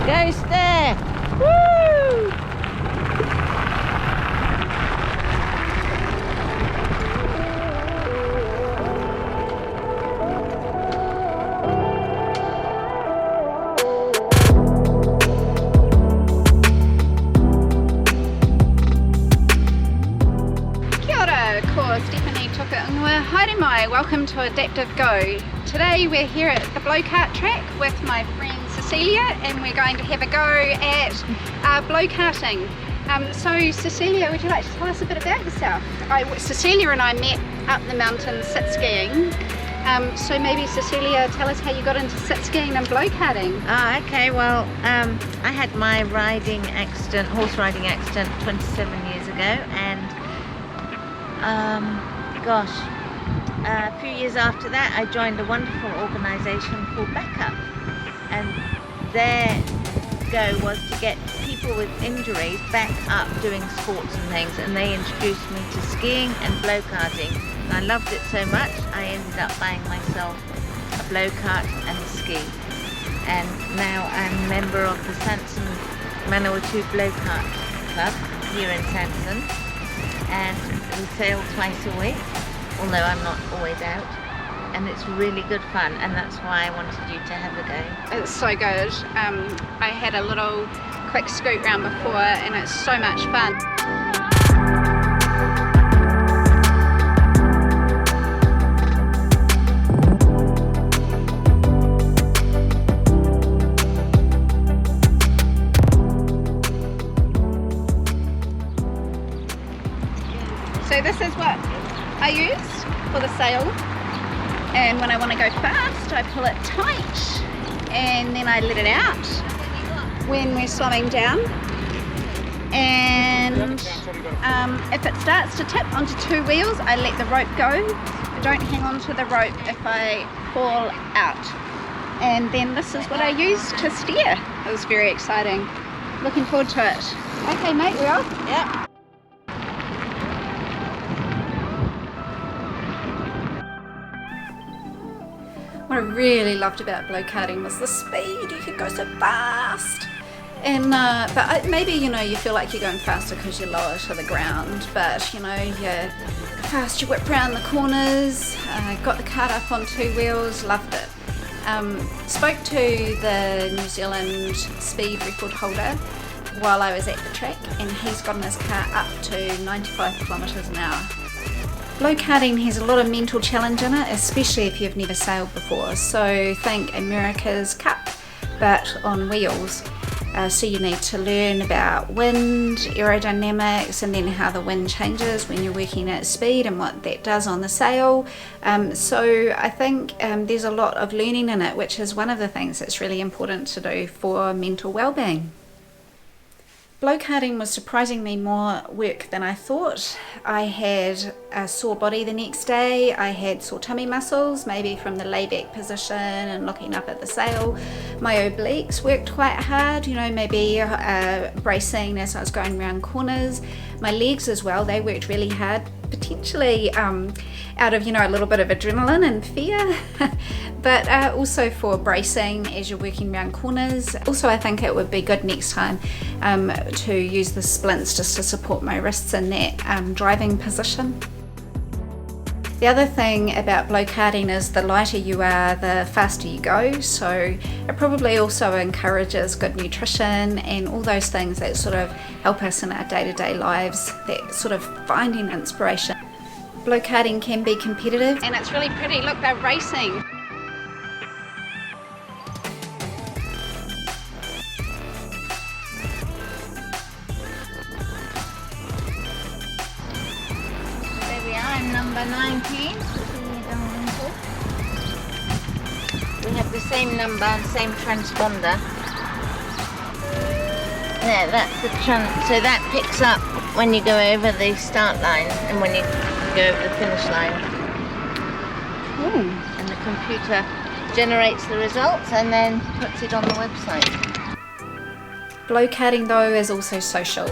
Ghost there! Woo! Haere mai, welcome to Adaptive Go. Today we're here at the Blokart track with my friend Cecilia and we're going to have a go at Blokarting. So Cecilia, would you like to tell us a bit about yourself? Cecilia and I met up the mountain sit-skiing. So maybe Cecilia, tell us how you got into sit-skiing and Blokarting. Okay, well I had my horse riding accident 27 years ago, and a few years after that I joined a wonderful organisation called Blokarts, and their go was to get people with injuries back up doing sports and things, and they introduced me to skiing and Blokarting. And I loved it so much I ended up buying myself a Blokart and a ski, and now I'm a member of the Sanson Manawatu Blokart Club here in Sanson, and we sail twice a week, although I'm not always out, and it's really good fun, and that's why I wanted you to have a go. It's so good. I had a little quick scoot round before and it's so much fun. So this is what I use for the sail, and when I want to go fast I pull it tight and then I let it out when we're slowing down, and if it starts to tip onto two wheels I let the rope go. I don't hang on to the rope if I fall out, and then this is what I use to steer. It was very exciting. Looking forward to it. Okay mate, we're off? Yep. What I really loved about Blokarting was the speed. You could go so fast, and but maybe you feel like you're going faster because you're lower to the ground, but you're fast, you whip around the corners. Got the cart up on two wheels, loved it. Spoke to the New Zealand speed record holder while I was at the track, and he's gotten his car up to 95 kilometres an hour. Blokarting has a lot of mental challenge in it, especially if you've never sailed before. So think America's Cup, but on wheels. So you need to learn about wind, aerodynamics, and then how the wind changes when you're working at speed and what that does on the sail. So I think there's a lot of learning in it, which is one of the things that's really important to do for mental well-being. Blokarting was surprisingly more work than I thought. I had a sore body the next day, I had sore tummy muscles, maybe from the lay-back position and looking up at the sail. My obliques worked quite hard, maybe bracing as I was going around corners. My legs as well, they worked really hard, potentially out of a little bit of adrenaline and fear, but also for bracing as you're working around corners. Also, I think it would be good next time to use the splints just to support my wrists in that driving position. The other thing about Blokarting is the lighter you are, the faster you go, so it probably also encourages good nutrition and all those things that sort of help us in our day-to-day lives, that sort of finding inspiration. Blokarting can be competitive, and it's really pretty. Look, they're racing. There we are, I'm number 19. We have the same number and same transponder. There, that's the so that picks up when you go over the start line and when you go over the finish line. And the computer generates the results and then puts it on the website. Blokarting though is also social.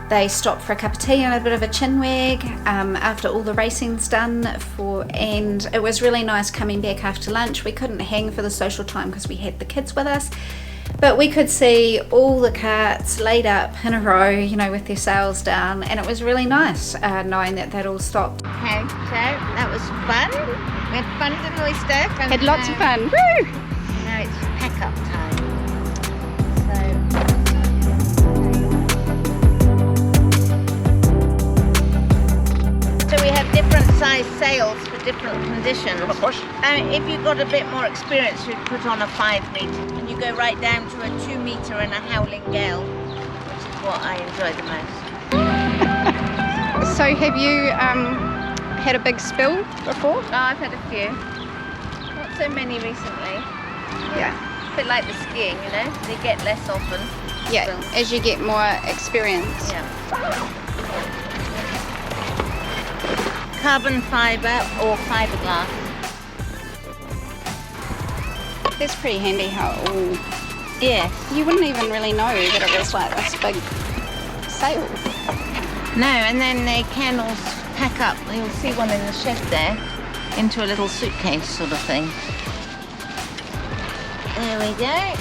They stop for a cup of tea and a bit of a chin wag after all the racing's done, and it was really nice coming back after lunch. We couldn't hang for the social time because we had the kids with us, But we could see all the carts laid up in a row, you know, with their sails down, and it was really nice knowing that they'd all stopped. Okay, so that was fun. We had fun, didn't we, Steph? And Had lots of fun. Woo! now it's pack up time. So we have different size sails for different conditions. If you've got a bit more experience, you'd put on a 5 metre, and you go right down to a 2 metre in a howling gale, which is what I enjoy the most. So have you had a big spill before? Oh, I've had a few. Not so many recently. Yeah. A bit like the skiing, you know, they get less often. Yeah, So, as you get more experience. yeah. Carbon fibre or fiberglass. That's pretty handy how it all... Yes. You wouldn't even really know that it was like this big sail. No, and then they can all pack up. You'll see one in the shed there, into a little suitcase sort of thing. There we go.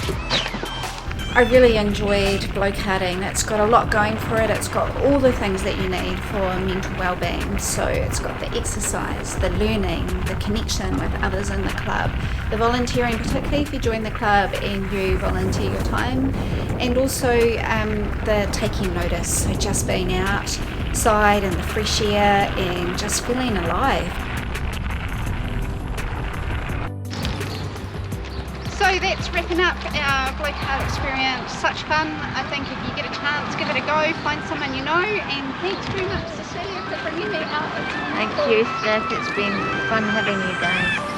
I really enjoyed Blokarting. It's got a lot going for it. It's got all the things that you need for mental well-being. So it's got the exercise, the learning, the connection with others in the club, the volunteering, particularly if you join the club and you volunteer your time, and also the taking notice, so just being outside in the fresh air and just feeling alive. So that's wrapping up our Blokart experience. Such fun. I think if you get a chance, give it a go, find someone you know, and thanks very much, Cecilia, for bringing me out. Thank you, Steph. It's been fun having you guys.